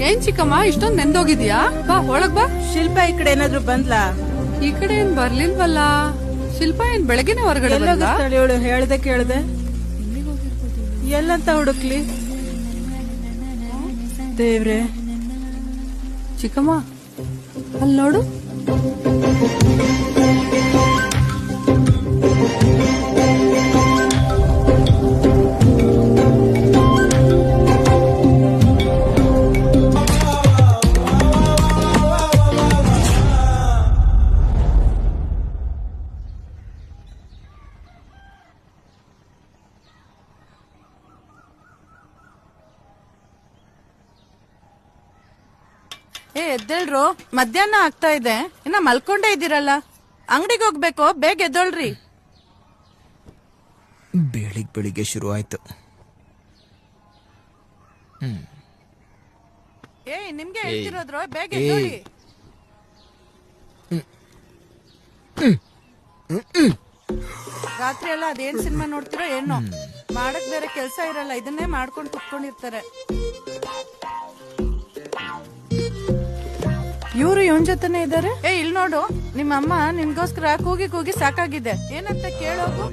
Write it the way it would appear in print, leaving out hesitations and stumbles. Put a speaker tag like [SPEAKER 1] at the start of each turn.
[SPEAKER 1] ಏನ್ ಚಿಕ್ಕಮ್ಮ ಇಷ್ಟೊಂದ್ ನೆಂದೋಗಿದ್ಯಾ? ಬಾ ಒಳಗ್ ಬಾ.
[SPEAKER 2] ಶಿಲ್ಪ ಈ ಕಡೆ ಏನಾದ್ರು ಬಂದ್ಲಾ?
[SPEAKER 1] ಈ ಕಡೆ ಏನ್ ಬರ್ಲಿಲ್ವಲ್ಲ. ಶಿಲ್ಪ ಏನ್ ಬೆಳಗಿನ ಹೊರಗಡೆ ಬಂದ್ಲಾ?
[SPEAKER 2] ಇವಳು ಹೇಳ್ದೆ ಕೇಳ್ದೆ ಎಲ್ಲಂತ ಹುಡುಕ್ಲಿ ದೇವ್ರೆ.
[SPEAKER 1] ಚಿಕ್ಕಮ್ಮ ಅಲ್ಲಿ ನೋಡು.
[SPEAKER 2] ಎದ್ದೇಳ್ರು, ಮಧ್ಯಾಹ್ನ ಆಗ್ತಾ ಇದೆ, ಇನ್ನ ಮಲ್ಕೊಂಡೇ ಇದ್ದೀರಲ್ಲ. ಅಂಗಡಿಗೆ ಹೋಗ್ಬೇಕು, ಬೇಗ ಎದ್ದೋಳ್ರಿ.
[SPEAKER 3] ಬೆಳಿಗ್ಗೆ ಶುರು ಆಯ್ತು.
[SPEAKER 2] ನಿಮ್ಗೆ ಹೇಳ್ತಿರೋದ್ರು, ಬೇಗ ಎದ್ದೋಳಿ. ರಾತ್ರಿ ಎಲ್ಲ ಅದೇನ್ ಸಿನಿಮಾ ನೋಡ್ತಿರೋ ಏನೋ, ಮಾಡಕ್ ಬೇರೆ ಕೆಲ್ಸ ಇರಲ್ಲ, ಇದನ್ನೇ ಮಾಡ್ಕೊಂಡು ಕುತ್ಕೊಂಡಿರ್ತಾರೆ. ಇವ್ರು ಇವನ್ ಜೊತೆನೆ ಇದಾರೆ. ಇಲ್ ನೋಡು, ನಿಮ್ಮ ಅಮ್ಮ ನಿನ್ಗೋಸ್ಕರ ಕೂಗಿ ಕೂಗಿ ಸಾಕಾಗಿದೆ, ಏನಂತ ಕೇಳೋಗು.